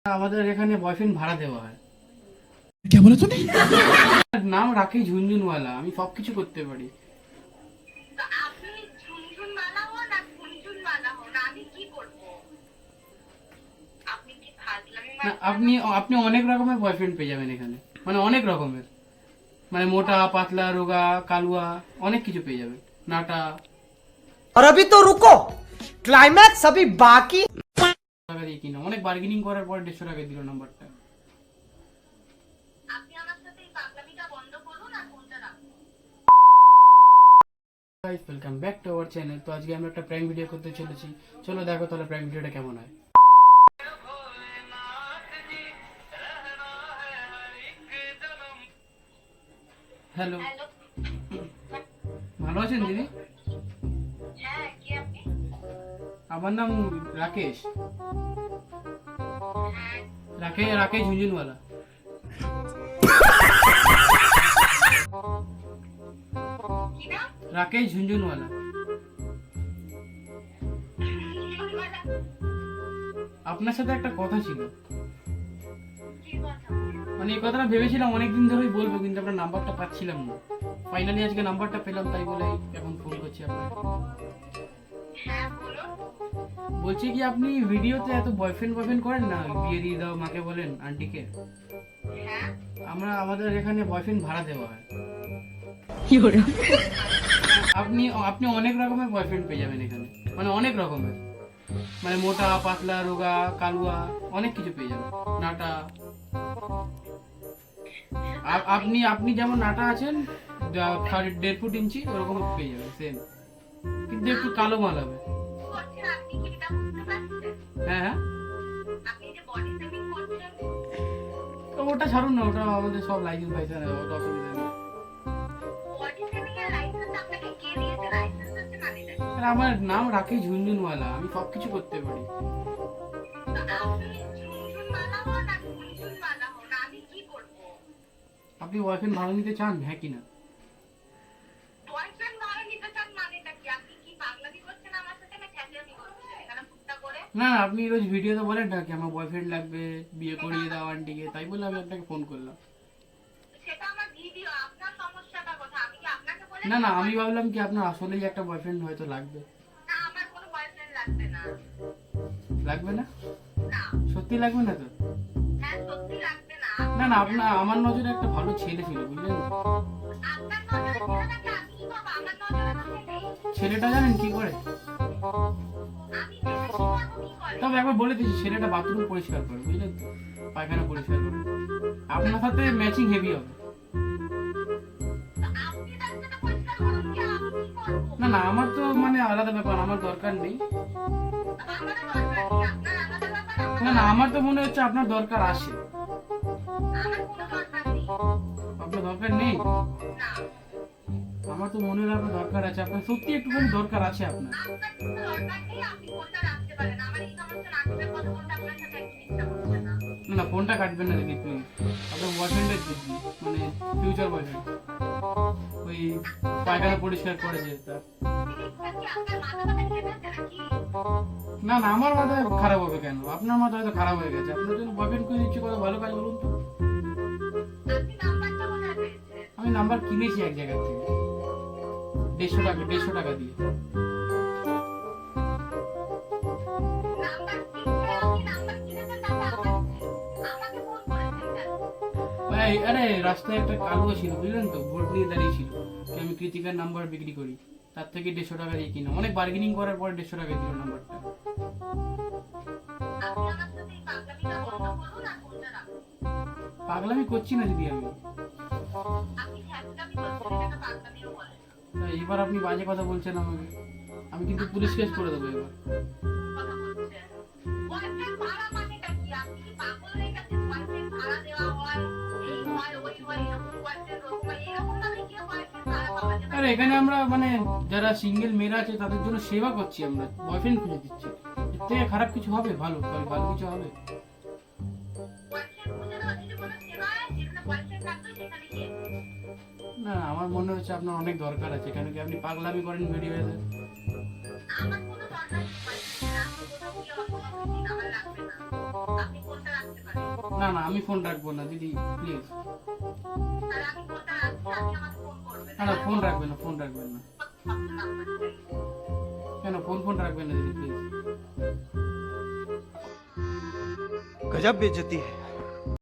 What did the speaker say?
আমাদের এখানে বয়ফ্রেন্ড ভাড়া দেওয়া হয়। क्या बोला तूने? নাম রাখি ঝুনঝুনওয়ালা, আমি সবকিছু করতে পারি। তো আপনি ঝুনঝুনওয়ালা হন আর ঝুনঝুনওয়ালা হন, আমি কি করব? আপনি কি ফাজলামি না, মারছেন? আপনি আপনি অনেক রকমের বয়ফ্রেন্ড পেয়ে যাবেন এখানে, মানে অনেক রকমের, মানে মোটা পাতলা রোগা কালুয়া অনেক কিছু পেয়ে যাবেন, নাটা। और अभी तो रुको, क्लाइमैक्स अभी बाकी। টাকা দিয়ে কিনা, অনেক বার্গেনিং করার পর 150 টাকা দিল নাম্বারটা। আপনি আমার সাথে এই পাগলামিটা বন্ধ করুন আর ফোনটা রাখুন। Guys, welcome back to our channel. তো আজকে আমরা একটা প্র্যাঙ্ক ভিডিও করতে চলেছি, চলো দেখো তাহলে প্র্যাঙ্ক ভিডিওটা কেমন হয়। হ্যালো, হ্যালো, ভালো আছেন দিদি? হ্যাঁ, কে আপনি? আমার নাম রাকেশ, হ্যাঁ, রাকেশ রাকেশ ঝুনঝুনওয়ালা। কি নাম? রাকেশ ঝুনঝুনওয়ালা। ঝুনঝুনওয়ালা? আপনার সাথে একটা কথা ছিল, কি কথা? মানে এই কথাটা ভেবেছিলাম অনেকদিন ধরেই বলবো, কিন্তু আপনার নাম্বারটা পাচ্ছিলাম না। ফাইনালি আজকে নাম্বারটা পেলাম, তাই বলে এখন ফোন করছি আপনাকে। হ্যাঁ, বলুন। বলছি কি, আপনি ভিডিওতে এত বয়ফ্রেন্ড করেন না, বিয়ে দিয়ে দাও মাকে বলেন, আন্টিকে। হ্যাঁ, আমাদের এখানে বয়ফ্রেন্ড ভাড়া দেওয়া হয়। আপনি আপনি অনেক রকমের বয়ফ্রেন্ড পেয়ে যাবেন এখানে, মানে অনেক রকমের, মানে মোটা পাতলা রোগা কালুয়া অনেক কিছু পেয়ে যাবেন, নাটা। আপনি আপনি যেমন নাটা আছেন, 1.5 ফুট ইঞ্চি ওরকম পেয়ে যাবেন সেম, কিন্তু একটু কালো মাল হবে। কি করছেন আপনি? কি এটা বুঝতে পারছেন? হ্যাঁ হ্যাঁ, আপনি যে বডি শেমিং করছেন, তো ওটা ছাড়ুন না, ওটা আমাদের সব লাইসেন্স ফাইসেন্স, ওটা অসুবিধা নেই। বডি শেমিং এর লাইসেন্স আপনাকে কে দিয়েছে? লাইসেন্স আছে মানে না? আর আমার নাম রাখি ঝুনঝুনওয়ালা, আমি সবকিছু করতে পারি। তো আপনি ঝুনঝুনওয়ালা হন আর ঝুনঝুনওয়ালা হন, আমি কি করব? আপনি বয়ফ্রেন্ড ভাড়া নিতে চান, হ্যাঁ কি না? বয়ফ্রেন্ড ভাড়া নিতে চান মানেটা কি? আপনি কি পাগলামি করছেন আমার সাথে না খ্যাচেমি করছেন এখানে ফুটটা করে? না না, আপনি রোজ ভিডিওতে বলেন না কি আমার বয়ফ্রেন্ড লাগবে, বিয়ে করিয়ে দাও আন্টিকে, তাই বলে আমি আপনাকে ফোন করলাম। সেটা আমার ভিডিও, আপনার সমস্যাটা কোথায়? আমি কি আপনাকে বলে না না, আমি ভাবলাম কি আপনার আসলেই একটা বয়ফ্রেন্ড হয়তো লাগবে। না, আমার কোনো বয়ফ্রেন্ড লাগবে না। লাগবে না? না, সত্যি লাগবে না তো? হ্যাঁ সত্যি লাগবে না। না না, আমার নজরে একটা ভালো ছেলে ছিল, বুঝলেন তো? আপনার নজরে ছেলেটাকে আমি কি করবো? আমার নজরে তো সে নেই। ছেলেটা জানেন কি করে? আমি দেখে কি করবো, কি করে? তবে একবার বলে দিচ্ছি, ছেলেটা বাথরুম পরিষ্কার করে, বুঝলেন তো, পায়খানা পরিষ্কার করে। আপনার সাথে ম্যাচিং হেভি হবে। তো আপনি তার সাথে পরিষ্কার করুন, কি আমি কি করবো? না না, আমার তো মানে আলাদা ব্যাপার, আমার দরকার নেই। আমারও দরকার নেই, আপনার আলাদা ব্যাপার, না না, আমার তো মনে হচ্ছে আপনার দরকার আছে। আমার কোনো দরকার নেই। আপনার দরকার নেই? না, আমার তো মনে হয় আপনার দরকার আছে, আপনার সত্যি একটুখানি দরকার আছে আপনার। আপনার কোনো দরকার নেই, আপনি ফোনটা রাখতে পারেন। আমার এই সমস্ত নাটকের কথা বলতে আপনার সাথে একদম ইচ্ছা করছে না। না না, ফোনটা কাটবেন না দিদি প্লিজ। আপনার বয়ফ্রেন্ডের দিদি, মানে ফিউচার বয়ফ্রেন্ড, ওই পায়খানা পরিষ্কার করে যে তার। জিনিসটা কি আপনার মাথা ব্যথা খেয়ে ফেলছে নাকি? না না, আমার মাথা খারাপ হবে কেন? আপনার মাথা হয়তো খারাপ হয়ে গেছে। আপনার জন্য বয়ফ্রেন্ড করে দিচ্ছি, কত ভালো কাজ বলুন তো। আপনি নাম্বারটা কোথায় পেয়েছেন? আমি নাম্বার কিনেছি এক জায়গা থেকে, 150 টাকা দিয়ে। নাম্বার কিনতে আপনি নাম্বার কিনেছেন, তাহলে আমাকে ফোন করেছেন কেন? আরে রাস্তায় একটা কালুয়া ছিল, বুঝলেন তো, ভোট নিয়ে দাঁড়িয়ে ছিল যে আমি কৃতিকার নাম্বার বিক্রি করি, তার থেকে 150 টাকা দিয়ে কিনা, অনেক বার্গেনিং করার পর 150 টাকা দিল নাম্বারটা। আপনি আমার সাথে এই পাগলামিটা বন্ধ করুন আর ফোনটা রাখুন। পাগলামি করছি না দিদি আমি। আপনি খ্যাচলামি করছেন, এটাকে পাগলামিও বলে না। তা এবার আপনি বাজে কথা বলছেন আমাকে, আমি কিন্তু পুলিশ কেস করে দেবো এবার। কথা বলছেন। বয়ফ্রেন্ড ভাড়া মানেটা কি? আপনি কি পাগল হয়ে গেছেন? বয়ফ্রেন্ড ভাড়া দেওয়া হয়, এই হয়, ওই হয়, এরকম বয়ফ্রেন্ড ওরকম হয়, এরকম ভাবে কি বয়ফ্রেন্ড ভাড়া পাওয়া যাবে? আর এখানে আমরা মানে যারা সিঙ্গেল মেয়েরা আছে তাদের জন্য সেবা করছি, আমরা বয়ফ্রেন্ড খুঁজে দিচ্ছি। এর থেকে খারাপ কিছু হবে? ভালো ভালো কিছু হবে? বয়ফ্রেন্ড খুঁজে দেওয়া যদি কোনো সেবা হয়, যেখানে বয়ফ্রেন্ড থাকবে সেখানে গিয়ে না আমার মনে হচ্ছে আপনার অনেক দরকার আছে, কেন কি আপনি পাগলামি করেন ভিডিওতে। আমার কোনো দরকার নেই বয়ফ্রেন্ডের। আমি কোথাও গিয়ে অসুবিধা আমার লাগবে না। আপনি ফোনটা রাখতে না না আমি ফোন রাখবো না দিদি প্লিজ। আর আমি ফোনটা রাখছি, আপনি আমাকে ফোন করবেন। না না ফোন রাখবেন না, ফোন রাখবেন না। কেন ফোন রাখবেন না দিদি প্লিজ। गजब बेइज्जती है।